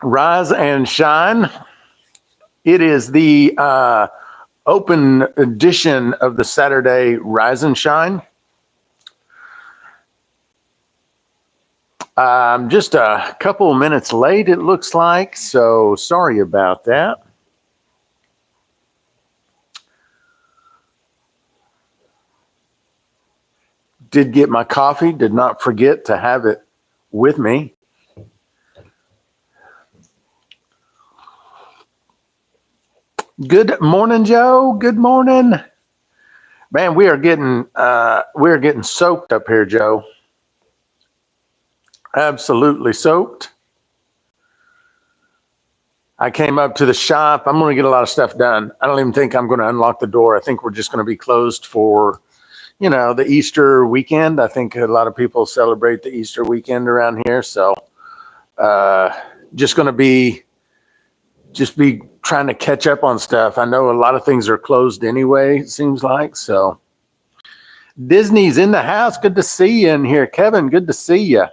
Rise and shine. It is the open edition of the Saturday Rise and Shine. I'm just a couple of minutes late, it looks like, so sorry about that. Did get my coffee, did not forget to have it with me. Good morning, Joe. Good morning. Man, we are getting soaked up here, Joe. Absolutely soaked. I came up to the shop. I'm going to get a lot of stuff done. I don't even think I'm going to unlock the door. I think we're just going to be closed for, the Easter weekend. I think a lot of people celebrate the Easter weekend around here. So just be trying to catch up on stuff. I know a lot of things are closed anyway, it seems like. So Disney's in the house. Good to see you in here. Kevin, good to see you.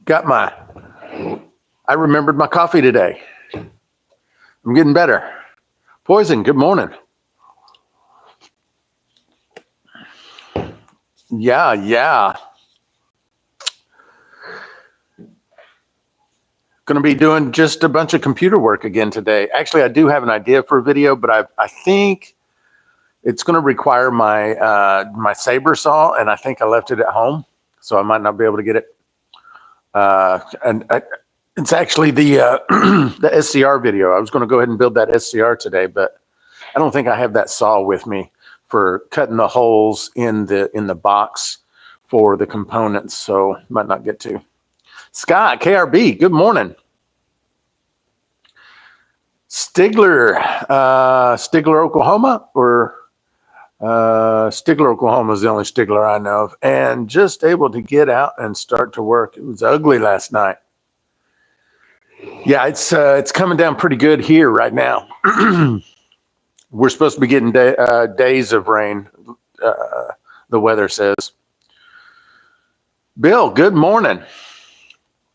I remembered my coffee today. I'm getting better. Poison, good morning. Yeah. Going to be doing just a bunch of computer work again today. Actually, I do have an idea for a video, but I think it's going to require my saber saw, and I think I left it at home, so I might not be able to get it. It's actually the the SCR video. I was going to go ahead and build that SCR today, but I don't think I have that saw with me for cutting the holes in the box for the components, so might not get to. Scott, KRB, good morning. Stigler, Oklahoma, or Stigler, Oklahoma is the only Stigler I know of, and just able to get out and start to work. It was ugly last night. Yeah, it's coming down pretty good here right now. We're supposed to be getting days of rain, the weather says. Bill, good morning.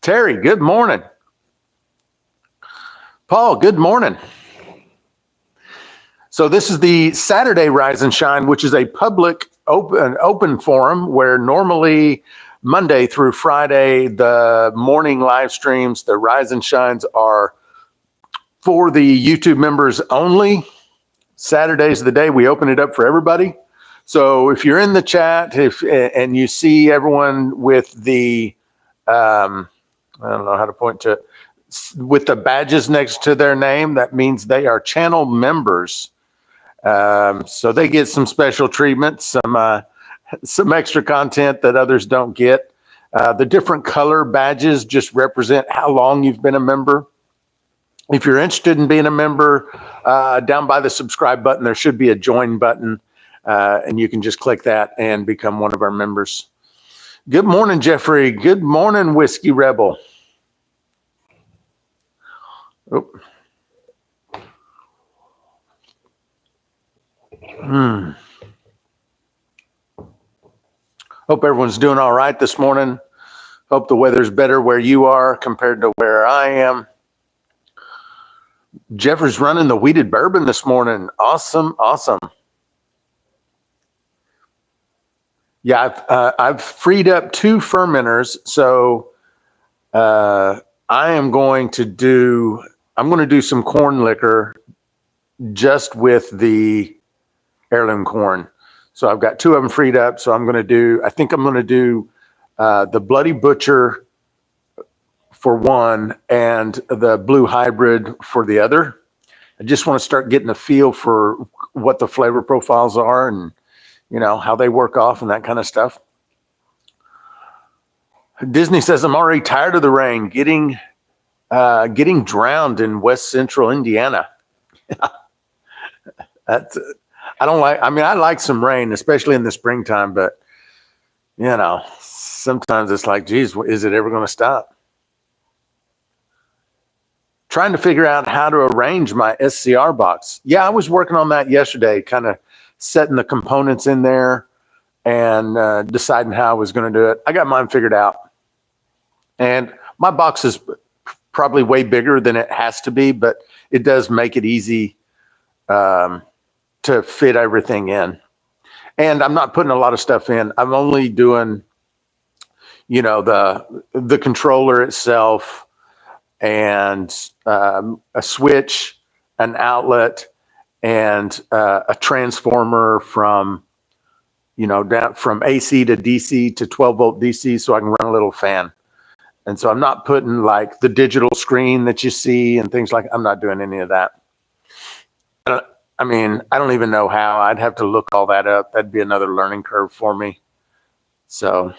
Terry, good morning. Paul, good morning. So this is the Saturday Rise and Shine, which is a public open forum where normally Monday through Friday, the morning live streams, the Rise and Shines are for the YouTube members only. Saturday's the day we open it up for everybody. So if you're in the chat, and you see everyone with the, I don't know how to point to it, with the badges next to their name, that means they are channel members. So they get some special treatment, some extra content that others don't get. The different color badges just represent how long you've been a member. If you're interested in being a member, down by the subscribe button, there should be a join button, and you can just click that and become one of our members. Good morning, Jeffrey. Good morning, Whiskey Rebel. Oh. Hope everyone's doing all right this morning. Hope the weather's better where you are compared to where I am. Jeffrey's running the wheated bourbon this morning. Awesome. Yeah, I've freed up 2 fermenters, so I'm going to do some corn liquor just with the heirloom corn. So I've got 2 of them freed up. So I think I'm going to do the Bloody Butcher for one and the Blue Hybrid for the other. I just want to start getting a feel for what the flavor profiles are and, how they work off and that kind of stuff. Disney says, I'm already tired of the rain, getting drowned in West Central Indiana. I like some rain, especially in the springtime, but sometimes it's like, geez, is it ever going to stop? Trying to figure out how to arrange my SCR box. Yeah, I was working on that yesterday, kind of setting the components in there and deciding how I was going to do it. I got mine figured out. And my box is probably way bigger than it has to be, but it does make it easy to fit everything in. And I'm not putting a lot of stuff in. I'm only doing, you know, the controller itself and a switch, an outlet, and a transformer from, you know, down from AC to DC to 12 volt DC, so I can run a little fan. And so I'm not putting like the digital screen that you see and things like, I'm not doing any of that. I mean, I don't even know how. I'd have to look all that up. That'd be another learning curve for me. So,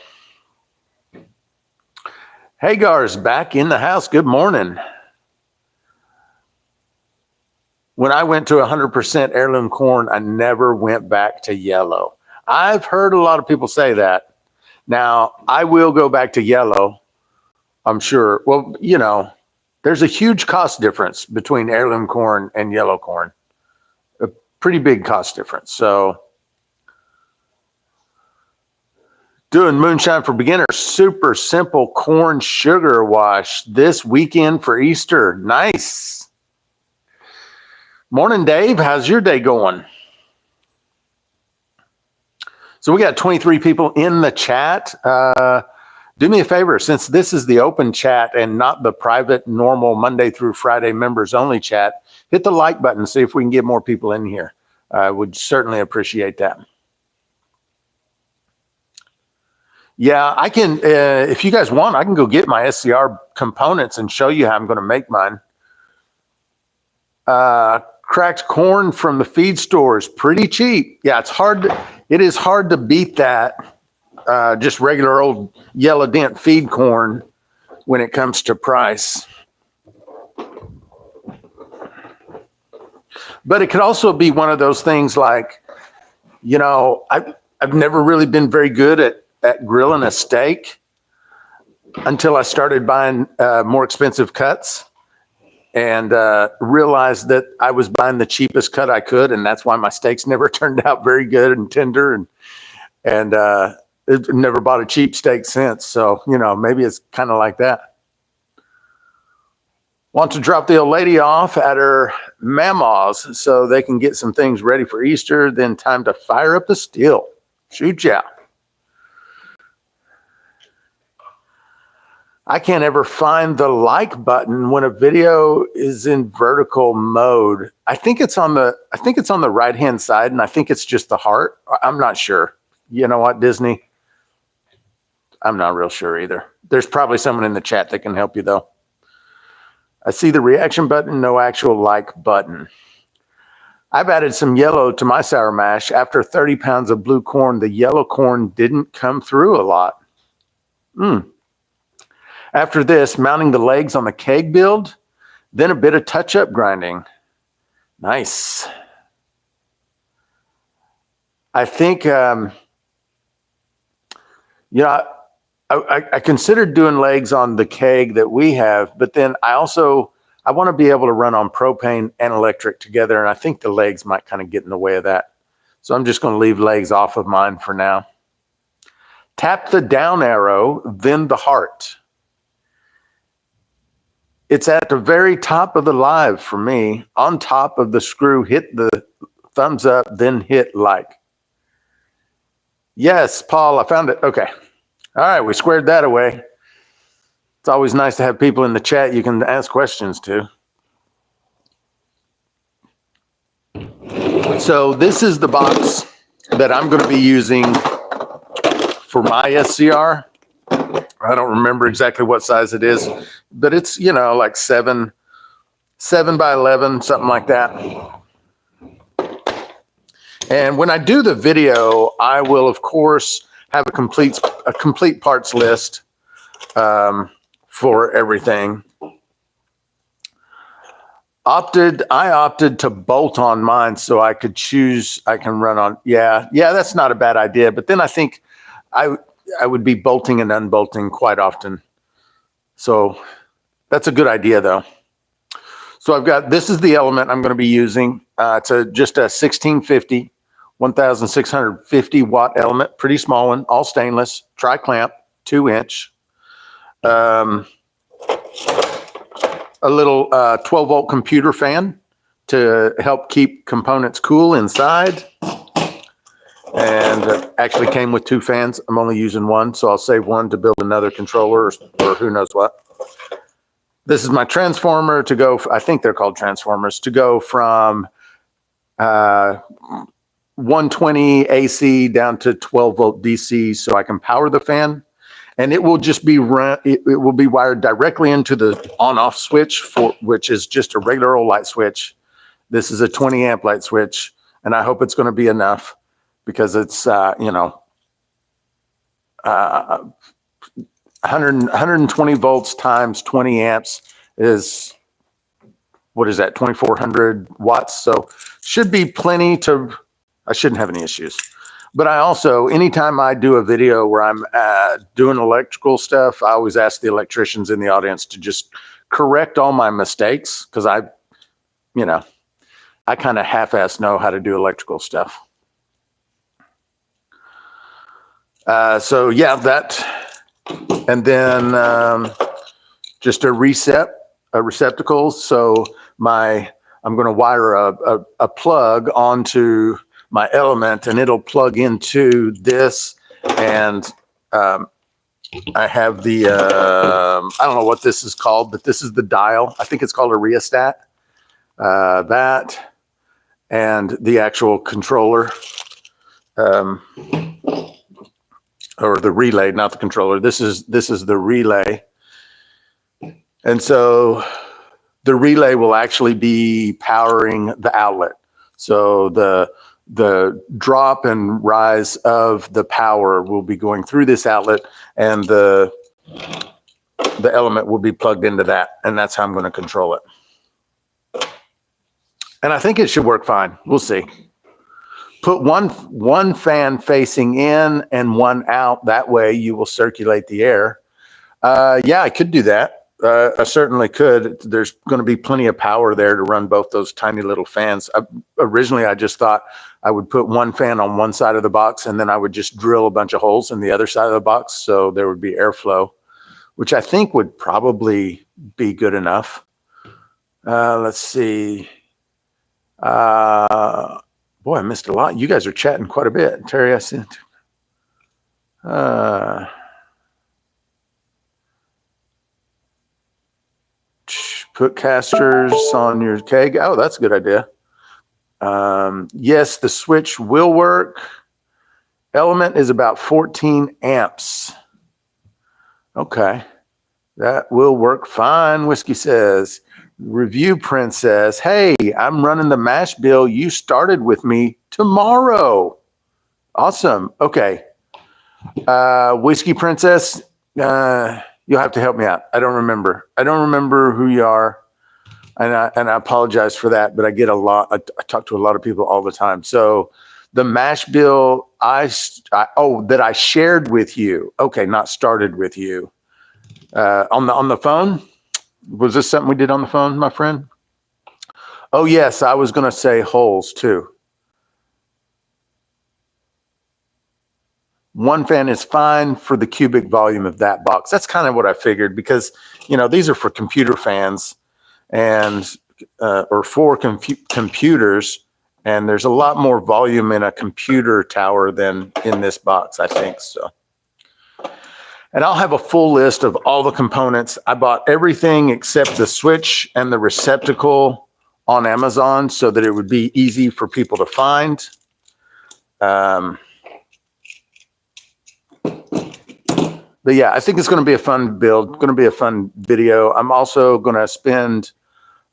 Hagar's back in the house. Good morning. When I went to 100% heirloom corn, I never went back to yellow. I've heard a lot of people say that. Now, I will go back to yellow, I'm sure. Well, you know, there's a huge cost difference between heirloom corn and yellow corn. A pretty big cost difference. So, doing moonshine for beginners, super simple corn sugar wash this weekend for Easter. Nice. Morning, Dave. How's your day going? So we got 23 people in the chat. Do me a favor, since this is the open chat and not the private, normal Monday through Friday members only chat, hit the like button, see if we can get more people in here. I would certainly appreciate that. Yeah, I can, if you guys want, I can go get my SCR components and show you how I'm going to make mine. Cracked corn from the feed store is pretty cheap. Yeah, it is hard to beat that. Just regular old yellow dent feed corn when it comes to price. But it could also be one of those things like, you know, I've never really been very good at grilling a steak until I started buying more expensive cuts and realized that I was buying the cheapest cut I could, and that's why my steaks never turned out very good and tender, and never bought a cheap steak since. So, you know, maybe it's kind of like that. Want to drop the old lady off at her mama's so they can get some things ready for Easter, then time to fire up the still. Shoot ya. I can't ever find the like button when a video is in vertical mode. I think it's on the right-hand side, and I think it's just the heart. I'm not sure. You know what, Disney? I'm not real sure either. There's probably someone in the chat that can help you, though. I see the reaction button, no actual like button. I've added some yellow to my sour mash. After 30 pounds of blue corn, the yellow corn didn't come through a lot. After this, mounting the legs on the keg build, then a bit of touch-up grinding. Nice. I think, you know, I considered doing legs on the keg that we have, but then I want to be able to run on propane and electric together, and I think the legs might kind of get in the way of that. So I'm just going to leave legs off of mine for now. Tap the down arrow, then the heart. It's at the very top of the live for me. On top of the screw, hit the thumbs up, then hit like. Yes, Paul, I found it. Okay. All right, we squared that away. It's always nice to have people in the chat you can ask questions to. So this is the box that I'm going to be using for my SCR. I don't remember exactly what size it is, but it's, you know, like 7 by 11, something like that. And when I do the video, I will, of course, have a complete parts list for everything. I opted to bolt on mine so I could choose. I can run on. Yeah, that's not a bad idea. But then I think I would be bolting and unbolting quite often. So that's a good idea, though. So this is the element I'm going to be using. It's just a 1650, 1650 watt element, pretty small one, all stainless, tri-clamp, 2-inch. a little 12-volt computer fan to help keep components cool inside. And actually came with 2 fans. I'm only using one, so I'll save one to build another controller or who knows what. This is my transformer to go, I think they're called transformers, to go from 120 AC down to 12-volt DC so I can power the fan. And it will just be it will be wired directly into the on-off switch, which is just a regular old light switch. This is a 20 amp light switch, and I hope it's going to be enough because it's 120 volts times 20 amps is, what is that, 2400 watts. So should be plenty I shouldn't have any issues. But I also, anytime I do a video where I'm doing electrical stuff, I always ask the electricians in the audience to just correct all my mistakes, because I kind of half-ass know how to do electrical stuff. So yeah, that, and then just a receptacle. So I'm going to wire a plug onto my element, and it'll plug into this. And I have the, I don't know what this is called, but this is the dial. I think it's called a rheostat. That and the actual controller, or the relay, not the controller. This is the relay. And so the relay will actually be powering the outlet. So the drop and rise of the power will be going through this outlet, and the element will be plugged into that, and that's how I'm going to control it. And I think it should work fine. We'll see. Put one fan facing in and one out. That way you will circulate the air. Yeah, I could do that. I certainly could. There's going to be plenty of power there to run both those tiny little fans. Originally, I just thought I would put one fan on one side of the box, and then I would just drill a bunch of holes in the other side of the box so there would be airflow, which I think would probably be good enough. Let's see. Boy, I missed a lot. You guys are chatting quite a bit. Terry, I sent. Put casters on your keg. Oh, that's a good idea. Yes, the switch will work. Element is about 14 amps. Okay. That will work fine, Whiskey says. Review Princess. Hey, I'm running the mash bill you started with me tomorrow. Awesome. Okay. Whiskey Princess, you'll have to help me out. I don't remember who you are. And I apologize for that, but I get a lot. I talk to a lot of people all the time. So the mash bill that I shared with you. Okay, not started with you. On the phone? Was this something we did on the phone, my friend? Oh yes, I was going to say holes too. One fan is fine for the cubic volume of that box. That's kind of what I figured, because these are for computer fans and or for computers, and there's a lot more volume in a computer tower than in this box, I think so. And I'll have a full list of all the components. I bought everything except the switch and the receptacle on Amazon so that it would be easy for people to find. But yeah, I think it's going to be a fun build, going to be a fun video. I'm also going to spend,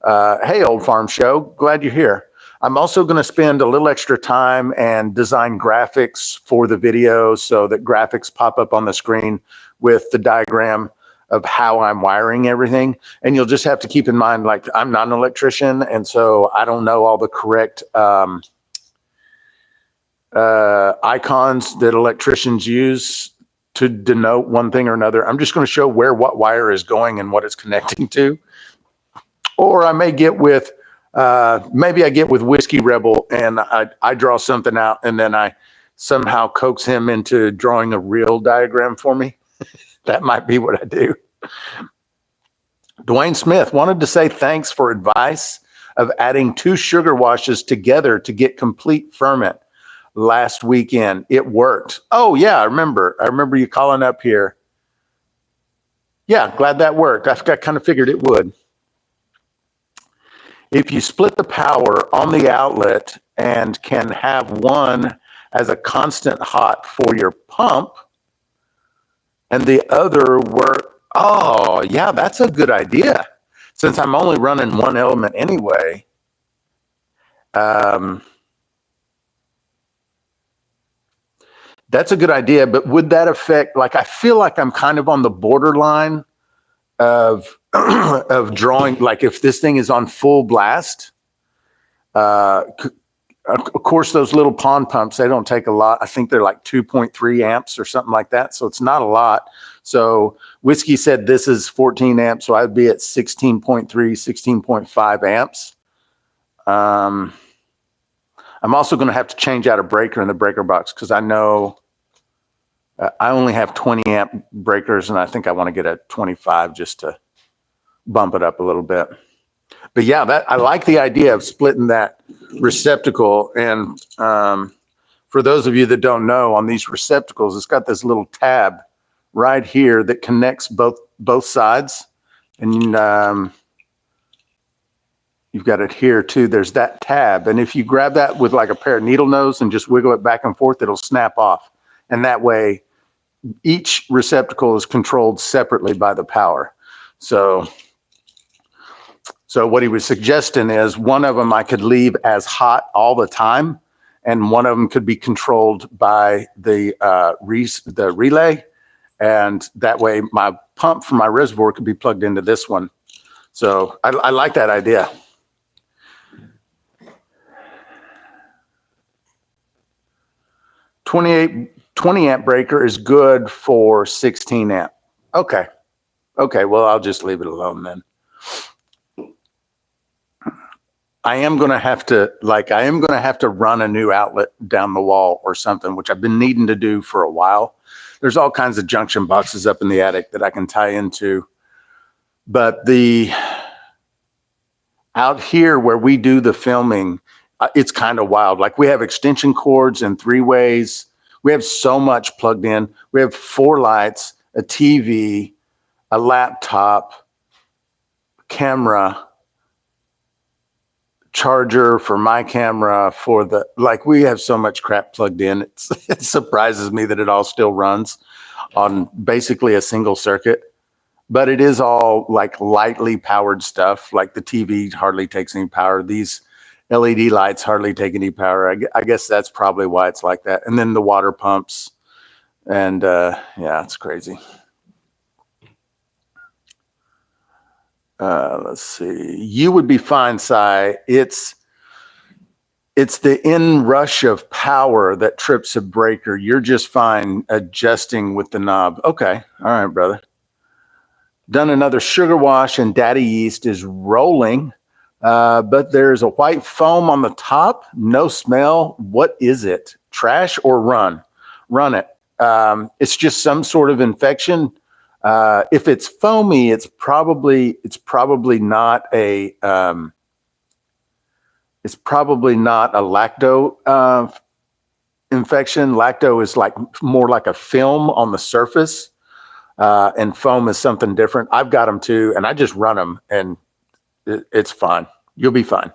hey, Old Farm Show, glad you're here. I'm also going to spend a little extra time and design graphics for the video so that graphics pop up on the screen with the diagram of how I'm wiring everything. And you'll just have to keep in mind, like, I'm not an electrician, and so I don't know all the correct icons that electricians use to denote one thing or another. I'm just going to show where what wire is going and what it's connecting to. Or I may get with, maybe I get with Whiskey Rebel and I draw something out, and then I somehow coax him into drawing a real diagram for me. That might be what I do. Dwayne Smith wanted to say thanks for advice of adding 2 sugar washes together to get complete ferment last weekend. It worked. Oh yeah, I remember you calling up here. Yeah, glad that worked. I kind of figured it would. If you split the power on the outlet and can have one as a constant hot for your pump and the other work, oh yeah, that's a good idea. Since I'm only running one element anyway, that's a good idea. But would that affect, like, I feel like I'm kind of on the borderline of of drawing, like if this thing is on full blast, of course, those little pond pumps, they don't take a lot. I think they're like 2.3 amps or something like that. So it's not a lot. So Whiskey said this is 14 amps. So I'd be at 16.3, 16.5 amps. I'm also going to have to change out a breaker in the breaker box because I know I only have 20 amp breakers and I think I want to get a 25 just to bump it up a little bit. But yeah, I like the idea of splitting that receptacle. And for those of you that don't know, on these receptacles, it's got this little tab right here that connects both sides. And you've got it here too. There's that tab. And if you grab that with like a pair of needle nose and just wiggle it back and forth, it'll snap off. And that way, each receptacle is controlled separately by the power. So what he was suggesting is one of them I could leave as hot all the time, and one of them could be controlled by the relay, and that way my pump from my reservoir could be plugged into this one. So I like that idea. $20 amp breaker is good for 16 amp. Okay, well, I'll just leave it alone then. I am going to have to run a new outlet down the wall or something, which I've been needing to do for a while. There's all kinds of junction boxes up in the attic that I can tie into. But out here where we do the filming, it's kind of wild. Like we have extension cords and 3-ways. We have so much plugged in. We have 4 lights, a TV, a laptop, camera, charger for my camera, we have so much crap plugged in. It surprises me that it all still runs on basically a single circuit, but it is all like lightly powered stuff. Like the TV hardly takes any power. These LED lights hardly take any power. I guess that's probably why it's like that. And then the water pumps and yeah, it's crazy. Let's see. You would be fine, Cy. It's the inrush of power that trips a breaker. You're just fine adjusting with the knob. Okay. All right, brother. Done another sugar wash and daddy yeast is rolling, but there's a white foam on the top. No smell. What is it? Trash or run? Run it. It's just some sort of infection. If it's foamy, it's probably not a lacto infection. Lacto is more like a film on the surface, and foam is something different. I've got them too, and I just run them, and it's fine. You'll be fine.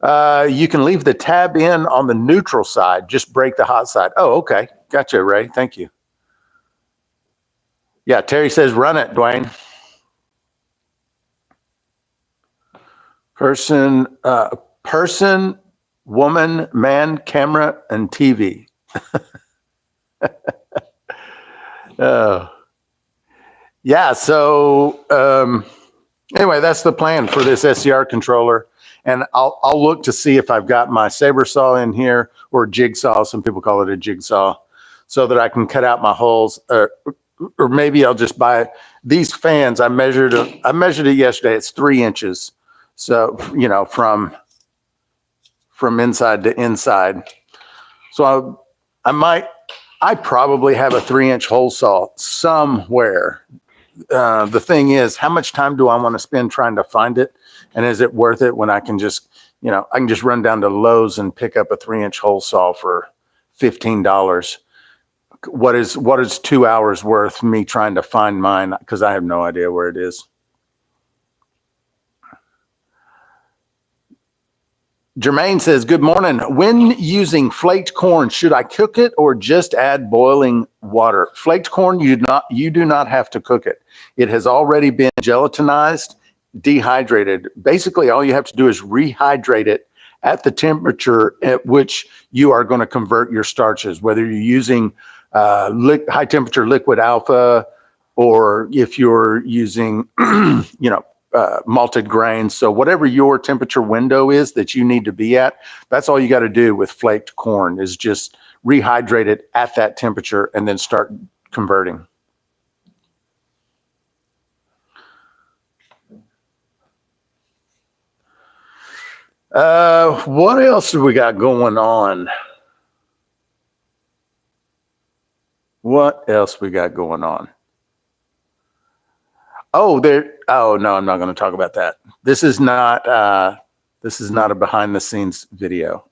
You can leave the tab in on the neutral side. Just break the hot side. Oh, okay. Gotcha, Ray. Thank you. Yeah, Terry says, run it, Dwayne. Person, woman, man, camera, and TV. Yeah, so anyway, that's the plan for this SCR controller. And I'll look to see if I've got my saber saw in here, or jigsaw. Some people call it a jigsaw, so that I can cut out my holes. Or maybe I'll just buy these fans. I measured it yesterday. It's 3 inches. So, from inside to inside. So I probably have a 3-inch hole saw somewhere the thing is, how much time do I want to spend trying to find it? And is it worth it when I can just, I can just run down to Lowe's and pick up a 3-inch hole saw for $15. What is 2 hours worth me trying to find mine? Because I have no idea where it is. Jermaine says, good morning. When using flaked corn, should I cook it or just add boiling water? Flaked corn, you do not have to cook it. It has already been gelatinized, dehydrated. Basically, all you have to do is rehydrate it at the temperature at which you are going to convert your starches, whether you're using high temperature liquid alpha, or if you're using, malted grains. So whatever your temperature window is that you need to be at, that's all you got to do with flaked corn, is just rehydrate it at that temperature and then start converting. What else do we got going on? What else we got going on? Oh, no, I'm not going to talk about that. This is not a behind the scenes video.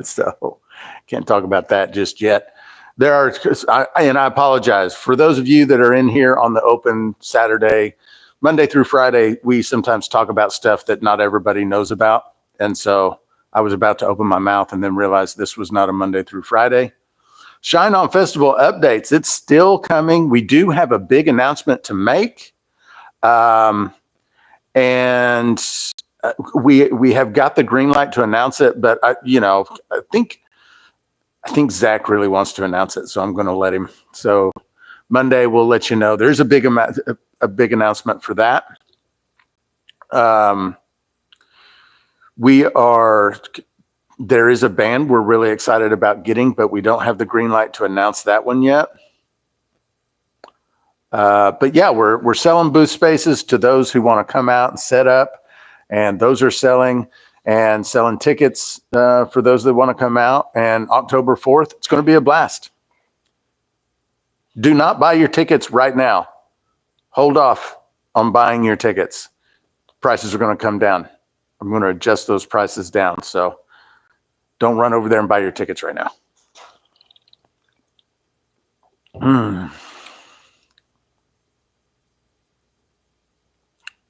So can't talk about that just yet. And I apologize for those of you that are in here on the open Saturday, Monday through Friday. We sometimes talk about stuff that not everybody knows about. And so I was about to open my mouth and then realized this was not a Monday through Friday. Shine On Festival updates. It's still coming. We do have a big announcement to make. And we have got the green light to announce it, but I think Zach really wants to announce it, so I'm going to let him. So Monday we'll let you know. There's a big announcement for that. There is a band we're really excited about getting, but we don't have the green light to announce that one yet. But yeah, we're selling booth spaces to those who want to come out and set up, and those are selling tickets for those that want to come out. And October 4th, it's going to be a blast. Do not buy your tickets right now. Hold off on buying your tickets. Prices are going to come down. I'm going to adjust those prices down. So don't run over there and buy your tickets right now.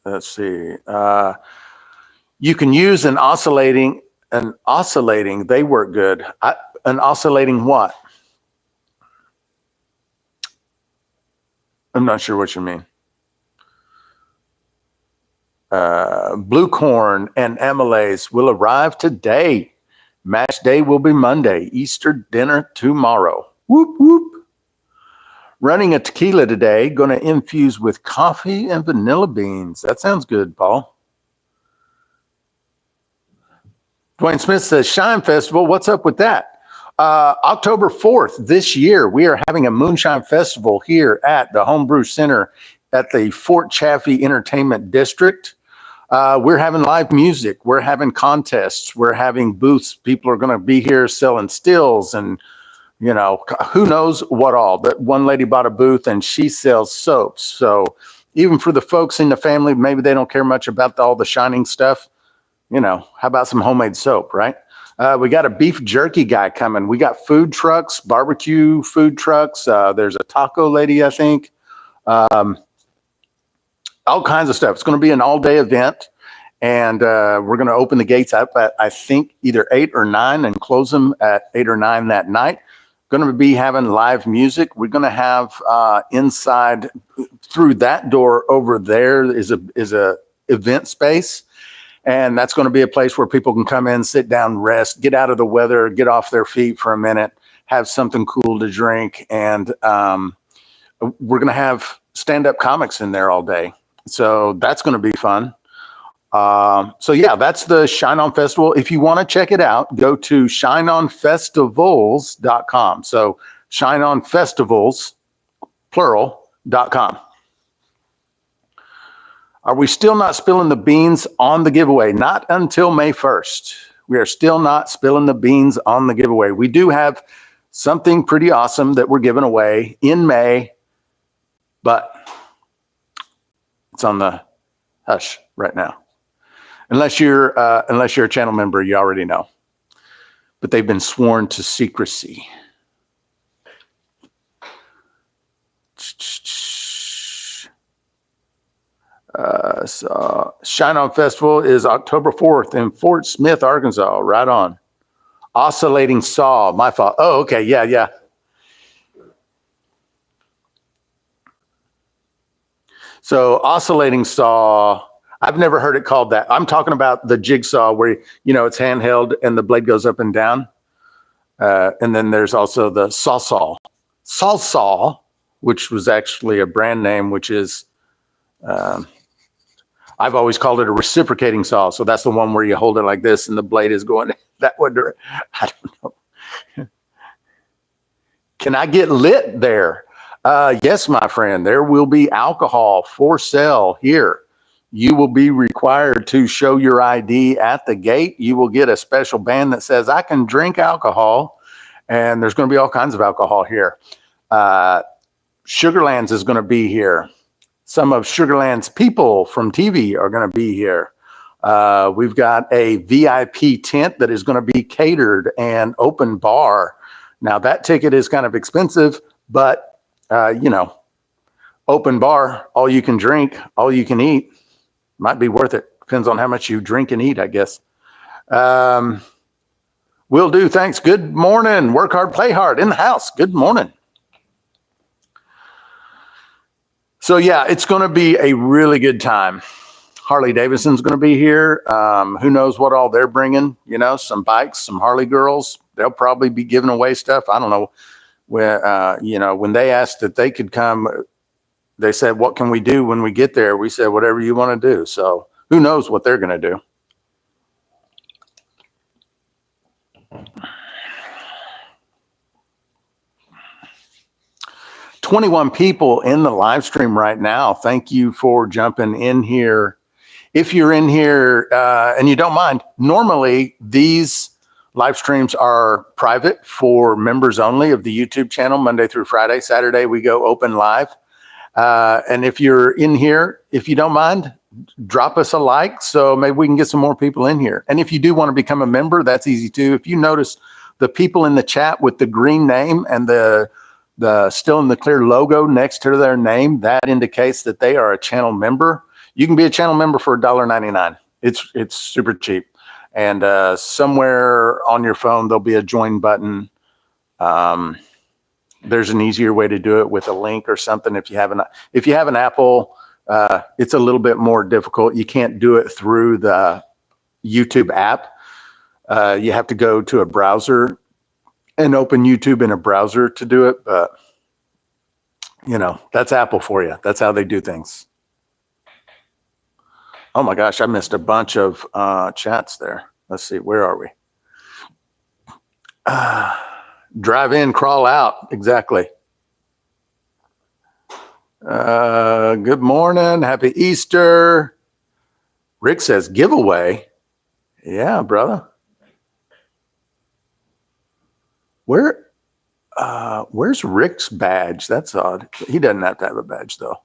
Let's see. You can use an oscillating, they work good. An oscillating what? I'm not sure what you mean. Blue corn and amylase will arrive today. Mash day will be Monday. Easter dinner tomorrow. Whoop, whoop. Running a tequila today. Going to infuse with coffee and vanilla beans. That sounds good, Paul. Dwayne Smith says, Shine Festival, what's up with that? October 4th this year, we are having a Moonshine Festival here at the Homebrew Center at the Fort Chaffee Entertainment District. We're having live music. We're having contests. We're having booths. People are going to be here selling stills and, who knows what all. But one lady bought a booth and she sells soaps. So even for the folks in the family, maybe they don't care much about all the shining stuff. How about some homemade soap, right? We got a beef jerky guy coming. We got food trucks, barbecue food trucks. There's a taco lady, I think. All kinds of stuff. It's going to be an all-day event, and we're going to open the gates up at, I think, either 8 or 9 and close them at 8 or 9 that night. Going to be having live music. We're going to have inside through that door over there is a event space. And that's going to be a place where people can come in, sit down, rest, get out of the weather, get off their feet for a minute, have something cool to drink. And we're going to have stand-up comics in there all day. So that's going to be fun. So yeah, that's the Shine On Festival. If you want to check it out, go to shineonfestivals.com. So shineonfestivals, plural.com. Are we still not spilling the beans on the giveaway? Not until May 1st. We are still not spilling the beans on the giveaway. We do have something pretty awesome that we're giving away in May, but It's on the hush right now. Unless you're a channel member, you already know. But they've been sworn to secrecy. So Shine On Festival is October 4th in Fort Smith, Arkansas. Right on. Oscillating Saw. My fault. Oh, okay. Yeah. So Oscillating Saw, I've never heard it called that. I'm talking about the jigsaw where, it's handheld and the blade goes up and down. And then there's also the saw, which was actually a brand name, which is, I've always called it a reciprocating saw. So that's the one where you hold it like this and the blade is going that way. I don't know. Can I get lit there? Yes, my friend, there will be alcohol for sale here. You will be required to show your ID at the gate. You will get a special band that says, I can drink alcohol. And there's going to be all kinds of alcohol here. Sugarlands is going to be here. Some of Sugarland's people from TV are going to be here. We've got a VIP tent that is going to be catered and open bar. Now, that ticket is kind of expensive, but, open bar, all you can drink, all you can eat, might be worth it. Depends on how much you drink and eat, I guess. Will do. Thanks. Good morning. Work hard, play hard in the house. Good morning. So, yeah, it's going to be a really good time. Harley Davidson's going to be here. Who knows what all they're bringing? Some bikes, some Harley girls. They'll probably be giving away stuff. I don't know. When they asked if they could come, they said, what can we do when we get there? We said, whatever you want to do. So who knows what they're going to do? $21 people in the live stream right now. Thank you for jumping in here. If you're in here and you don't mind, normally these live streams are private for members only of the YouTube channel, Monday through Friday. Saturday, we go open live. And if you're in here, if you don't mind, drop us a like so maybe we can get some more people in here. And if you do want to become a member, that's easy too. If you notice the people in the chat with the green name and the Still in the Clear logo next to their name, that indicates that they are a channel member. You can be a channel member for $1.99. It's super cheap. And somewhere on your phone, there'll be a join button. There's an easier way to do it with a link or something. If you have an Apple, it's a little bit more difficult. You can't do it through the YouTube app. You have to go to a browser and open YouTube in a browser to do it. But, that's Apple for you. That's how they do things. Oh my gosh, I missed a bunch of chats there. Let's see, where are we? Drive in, crawl out. Exactly. Good morning. Happy Easter. Rick says giveaway. Yeah, brother. Where's Rick's badge? That's odd. He doesn't have to have a badge though.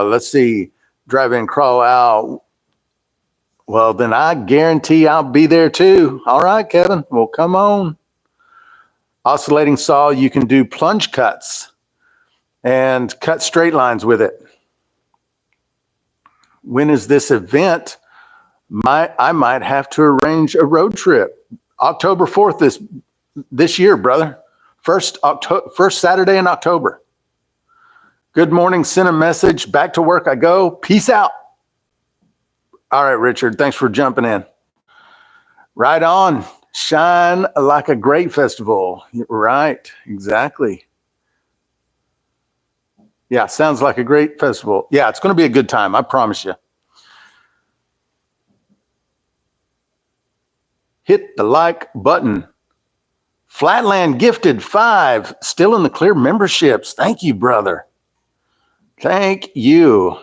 Let's see. Drive in, crawl out. Well, then I guarantee I'll be there too. All right, Kevin. Well, come on. Oscillating saw, you can do plunge cuts and cut straight lines with it. When is this event? I might have to arrange a road trip. October 4th this year, brother. First Saturday in October. Good morning. Send a message. Back to work I go. Peace out. All right, Richard. Thanks for jumping in. Right on. Shine like a great festival. Right. Exactly. Yeah. Sounds like a great festival. Yeah. It's going to be a good time. I promise you. Hit the like button. Flatland gifted 5. Still in the Clear memberships. Thank you, brother. Thank you.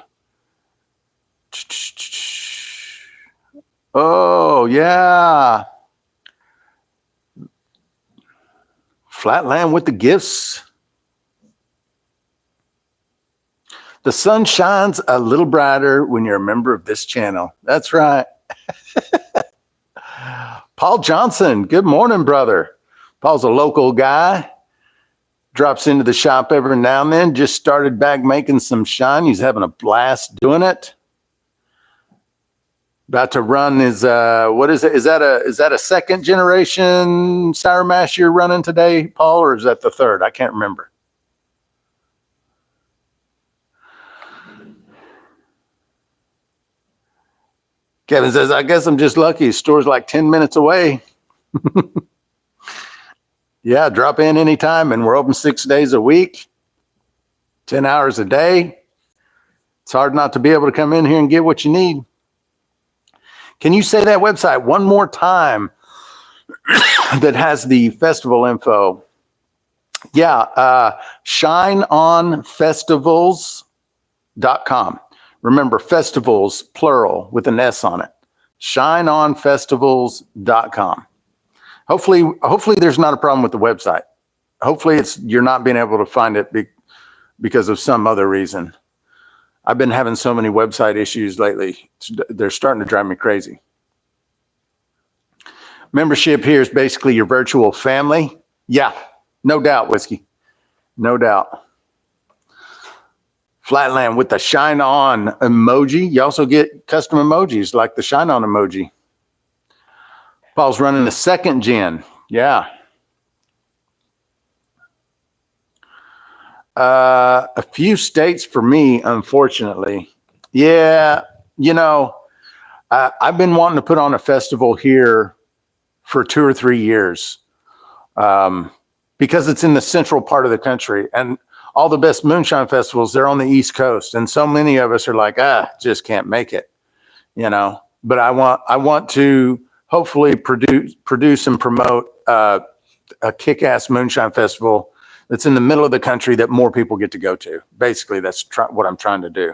Oh, yeah. Flatland with the gifts. The sun shines a little brighter when you're a member of this channel. That's right. Paul Johnson, good morning, brother. Paul's a local guy. Drops into the shop every now and then. Just started back making some shine. He's having a blast doing it. About to run his, what is it? Is that a second generation sour mash you're running today, Paul, or is that the third? I can't remember. Kevin says, I guess I'm just lucky. Store's like 10 minutes away. Yeah, drop in anytime, and we're open 6 days a week, 10 hours a day. It's hard not to be able to come in here and get what you need. Can you say that website one more time that has the festival info? Yeah, shineonfestivals.com. Remember, festivals, plural, with an S on it. Shineonfestivals.com. Hopefully there's not a problem with the website. Hopefully you're not being able to find it because of some other reason. I've been having so many website issues lately. They're starting to drive me crazy. Membership here is basically your virtual family. Yeah, no doubt, Whiskey. No doubt. Flatland with the shine on emoji. You also get custom emojis like the shine on emoji. Paul's running the second gen. Yeah. A few states for me, unfortunately. Yeah. I've been wanting to put on a festival here for 2 or 3 years because it's in the central part of the country. And all the best moonshine festivals, they're on the East Coast. And so many of us are like, just can't make it, But I want to hopefully produce and promote a kick-ass moonshine festival that's in the middle of the country that more people get to go to. Basically, that's what I'm trying to do.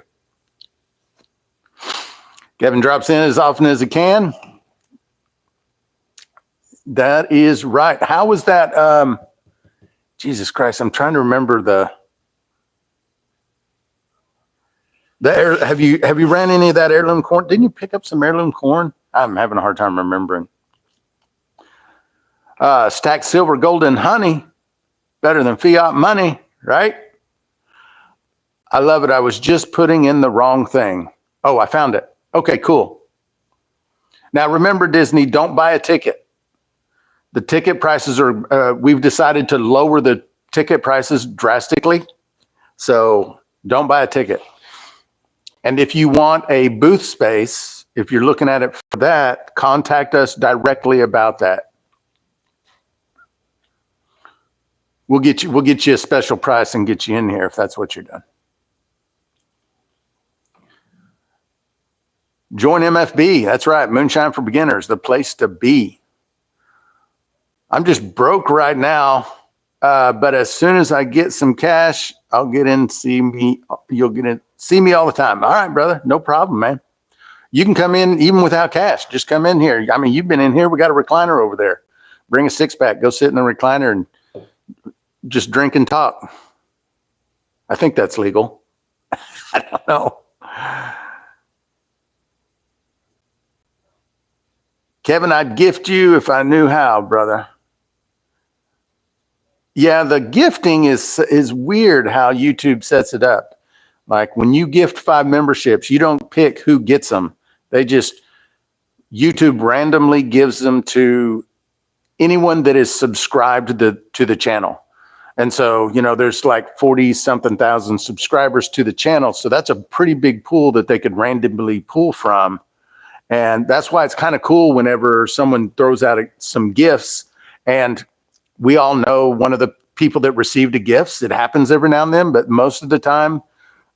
Kevin drops in as often as he can. That is right. How was that? Jesus Christ, I'm trying to remember have you ran any of that heirloom corn? Didn't you pick up some heirloom corn? I'm having a hard time remembering. Stacked silver, golden honey, better than fiat money, right? I love it. I was just putting in the wrong thing. Oh, I found it. Okay, cool. Now remember, Disney, don't buy a ticket. The ticket prices are, we've decided to lower the ticket prices drastically. So don't buy a ticket. And if you want a booth space, if you're looking at it for that, contact us directly about that. We'll get you a special price and get you in here if that's what you're doing. Join MFB. That's right. Moonshine for Beginners, the place to be. I'm just broke right now. But as soon as I get some cash, I'll get in, see me. You'll get in, see me all the time. All right, brother. No problem, man. You can come in even without cash. Just come in here. I mean, you've been in here. We got a recliner over there. Bring a 6-pack. Go sit in the recliner and just drink and talk. I think that's legal. I don't know. Kevin, I'd gift you if I knew how, brother. Yeah, the gifting is weird how YouTube sets it up. Like when you gift 5 memberships, you don't pick who gets them. YouTube randomly gives them to anyone that is subscribed to the channel. And so, there's like 40-something thousand subscribers to the channel. So that's a pretty big pool that they could randomly pull from. And that's why it's kind of cool whenever someone throws out some gifts and we all know one of the people that received the gifts. It happens every now and then, but most of the time,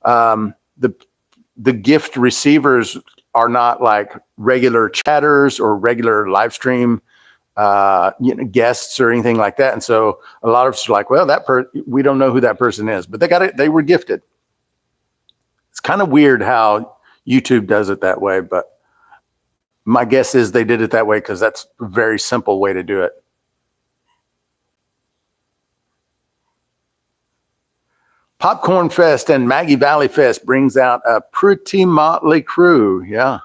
the gift receivers are not like regular chatters or regular live stream guests or anything like that. And so a lot of us are like, well, we don't know who that person is, but they were gifted. It's kind of weird how YouTube does it that way, but my guess is they did it that way because that's a very simple way to do it. Popcorn Fest and Maggie Valley Fest brings out a pretty motley crew. Yeah.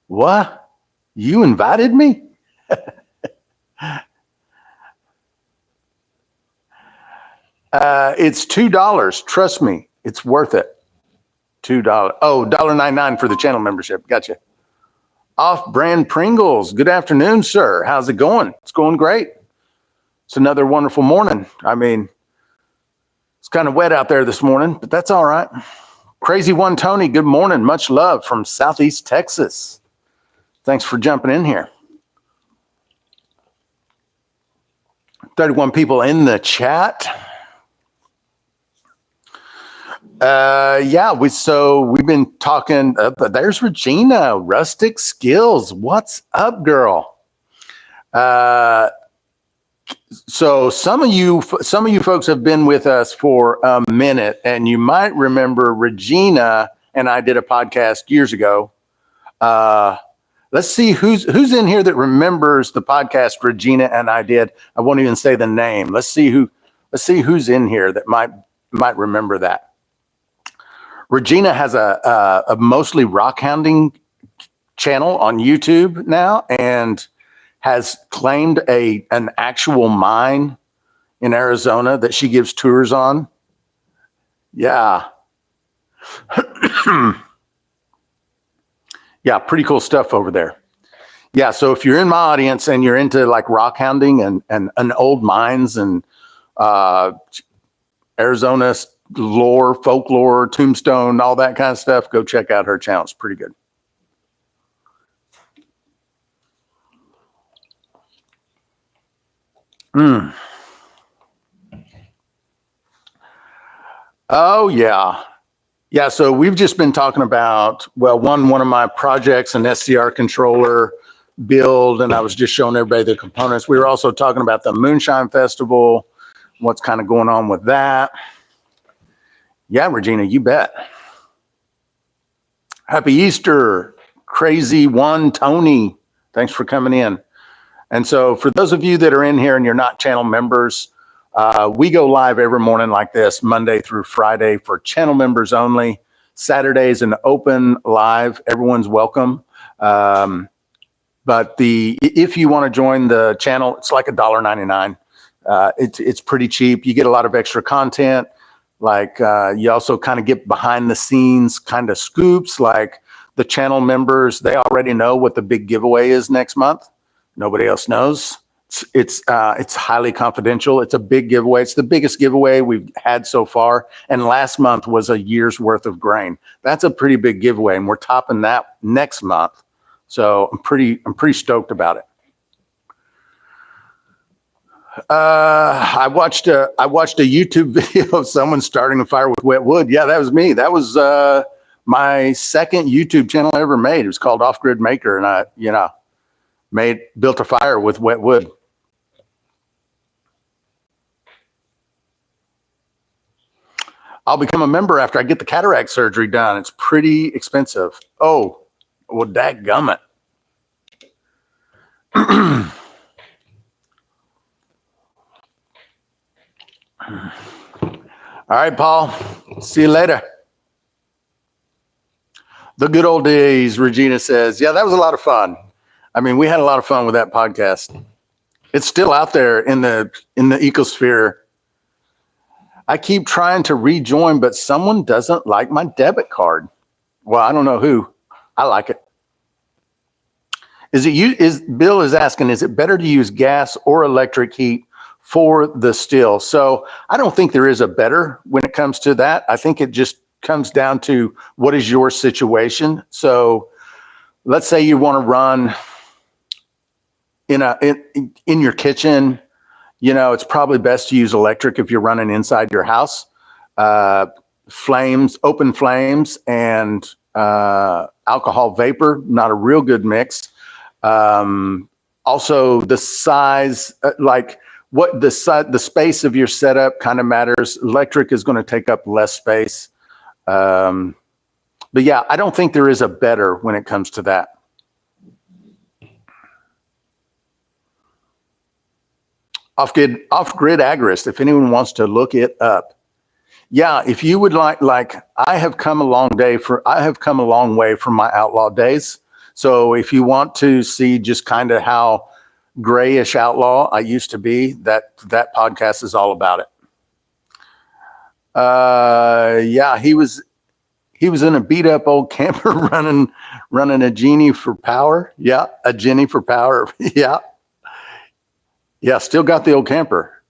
What? You invited me? It's $2. Trust me, it's worth it. $2. Oh, $1.99 for the channel membership. Gotcha. Off-brand Pringles. Good afternoon, sir. How's it going? It's going great. It's another wonderful morning. I mean, it's kind of wet out there this morning, but that's all right. Crazy One Tony, good morning. Much love from Southeast Texas. Thanks for jumping in here. 31 people in the chat. We've been talking. There's Regina, Rustic Skills. What's up, girl? So some of you folks have been with us for a minute, and you might remember Regina and I did a podcast years ago. Let's see who's in here that remembers the podcast Regina and I did. I won't even say the name. Let's see who's in here that might remember that. Regina has a mostly rock hounding channel on YouTube now and has claimed an actual mine in Arizona that she gives tours on. Yeah. Yeah, pretty cool stuff over there. Yeah, so if you're in my audience and you're into like rock hounding and old mines and Arizona lore, folklore, tombstone, all that kind of stuff, go check out her channel. It's pretty good. Oh yeah. Yeah, so we've just been talking about, well, one of my projects, an SCR controller build, and I was just showing everybody the components. We were also talking about the Moonshine Festival, what's kind of going on with that. Yeah, Regina, you bet. Happy Easter, Crazy One Tony. Thanks for coming in. And so for those of you that are in here and you're not channel members, we go live every morning like this, Monday through Friday for channel members only. Saturday's an open live. Everyone's welcome. But if you want to join the channel, it's like $1.99. It's pretty cheap. You get a lot of extra content. Like you also kind of get behind the scenes kind of scoops. Like the channel members, they already know what the big giveaway is next month. Nobody else knows. It's highly confidential. It's a big giveaway. It's the biggest giveaway we've had so far. And last month was a year's worth of grain. That's a pretty big giveaway, and we're topping that next month. So I'm pretty stoked about it. I watched a YouTube video of someone starting a fire with wet wood. Yeah, that was me. That was my second YouTube channel I ever made. It was called Off Grid Maker, and I built a fire with wet wood. I'll become a member after I get the cataract surgery done. It's pretty expensive. Oh, well, dadgummit. All right, Paul. See you later. The good old days, Regina says. Yeah, that was a lot of fun. I mean, we had a lot of fun with that podcast. It's still out there in the ecosphere. I keep trying to rejoin, but someone doesn't like my debit card. Well, I don't know who. I like it. Bill is asking, is it better to use gas or electric heat for the still? So I don't think there is a better when it comes to that. I think it just comes down to what is your situation. So let's say you want to run in your kitchen. It's probably best to use electric if you're running inside your house. Open flames, and alcohol vapor, not a real good mix. Also, the size, the space of your setup kind of matters. Electric is going to take up less space. But yeah, I don't think there is a better when it comes to that. Off-grid agorist, if anyone wants to look it up. Yeah, if you would like I have come a long way from my outlaw days. So if you want to see just kind of how grayish outlaw I used to be, that podcast is all about it. Yeah, he was in a beat up old camper running a genie for power. Yeah, a genie for power. Yeah. Yeah, still got the old camper.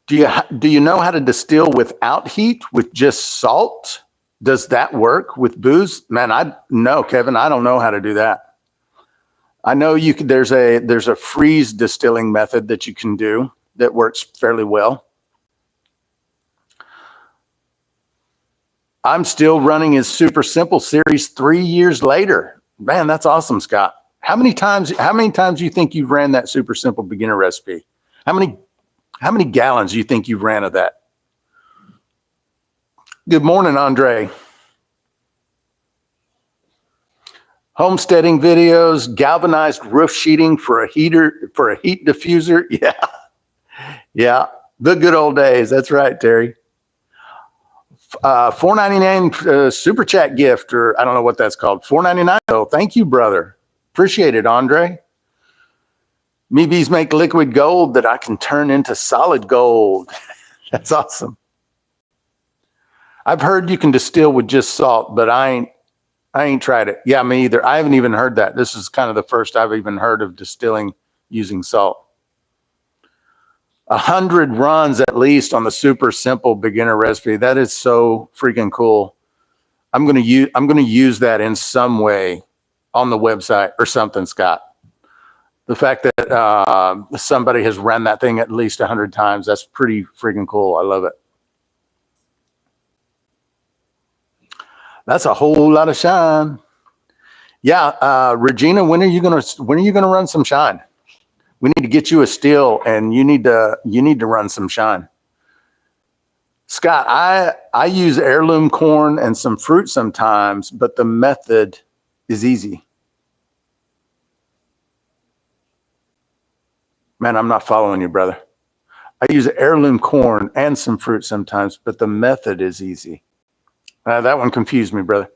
Do you know how to distill without heat with just salt? Does that work with booze? Man, no, Kevin, I don't know how to do that. I know you could, there's a freeze distilling method that you can do that works fairly well. I'm still running his Super Simple series 3 years later. Man, that's awesome, Scott. How many times do you think you've ran that Super Simple beginner recipe? How many gallons do you think you've ran of that? Good morning, Andre. Homesteading videos, galvanized roof sheeting for a heat diffuser. Yeah. Yeah. The good old days. That's right, Terry. $4.99 super chat gift, or I don't know what that's called. $4.99. Oh, thank you, brother. Appreciate it, Andre. Me bees make liquid gold that I can turn into solid gold. That's awesome. I've heard you can distill with just salt, but I ain't tried it. Yeah, me either. I haven't even heard that. This is kind of the first I've even heard of distilling using salt. 100 runs at least on the Super Simple beginner recipe. That is so freaking cool. I'm gonna use that in some way on the website or something, Scott. The fact that somebody has run that thing at least 100 times, that's pretty freaking cool. I love it. That's a whole lot of shine. Yeah, Regina, when are you gonna run some shine? We need to get you a still, and you need to run some shine. Scott, I use heirloom corn and some fruit sometimes, but the method is easy. Man, I'm not following you, brother. I use heirloom corn and some fruit sometimes, but the method is easy. That one confused me, brother.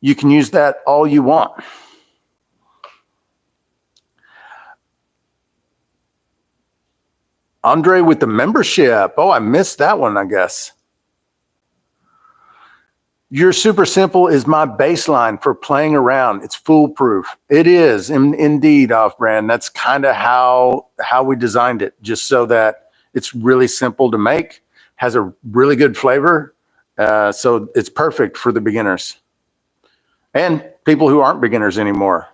You can use that all you want. Andre with the membership. Oh, I missed that one, I guess. Your Super Simple is my baseline for playing around. It's foolproof. It is indeed off-brand. That's kind of how we designed it, just so that it's really simple to make, has a really good flavor. So it's perfect for the beginners and people who aren't beginners anymore.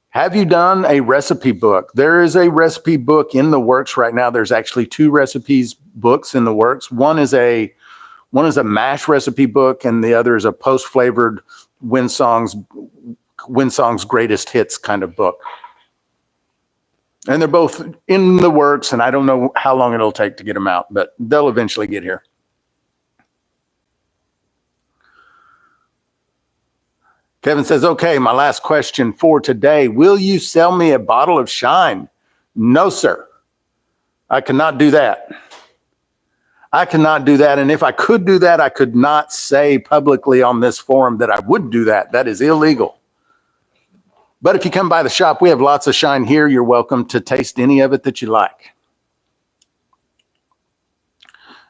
Have you done a recipe book? There is a recipe book in the works right now. There's actually 2 recipes books in the works. One is a mash recipe book, and the other is a post-flavored Winsong's greatest hits kind of book. And they're both in the works, and I don't know how long it'll take to get them out, but they'll eventually get here. Kevin says, okay, my last question for today. Will you sell me a bottle of Shine? No, sir. I cannot do that. I cannot do that. And if I could do that, I could not say publicly on this forum that I would do that. That is illegal. But if you come by the shop, we have lots of Shine here. You're welcome to taste any of it that you like.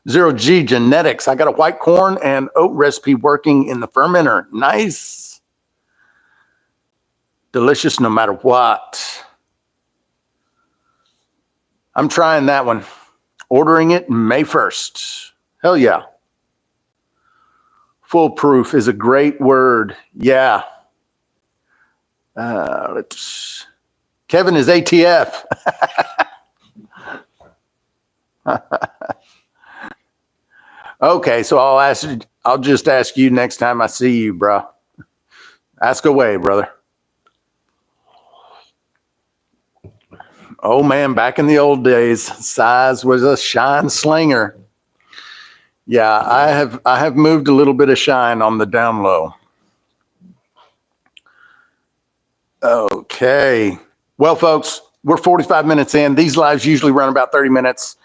0G Genetics. I got a white corn and oat recipe working in the fermenter. Nice. Delicious no matter what. I'm trying that one. Ordering it May 1st. Hell yeah. Foolproof is a great word. Yeah. Kevin is ATF. Okay, so I'll just ask you next time I see you, bro. Ask away, brother. Oh man, back in the old days, size was a shine slinger. Yeah, I have moved a little bit of shine on the down low. Okay. Well, folks, We're 45 minutes in. These lives usually run about 30 minutes.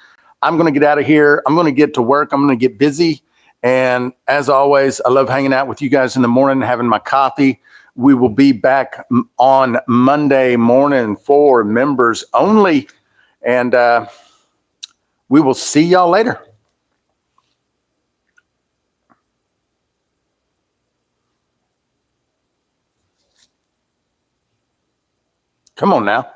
I'm going to get out of here. I'm going to get to work. I'm going to get busy. And as always, I love hanging out with you guys in the morning, having my coffee. We will be back on Monday morning for members only. And we will see y'all later. Come on now.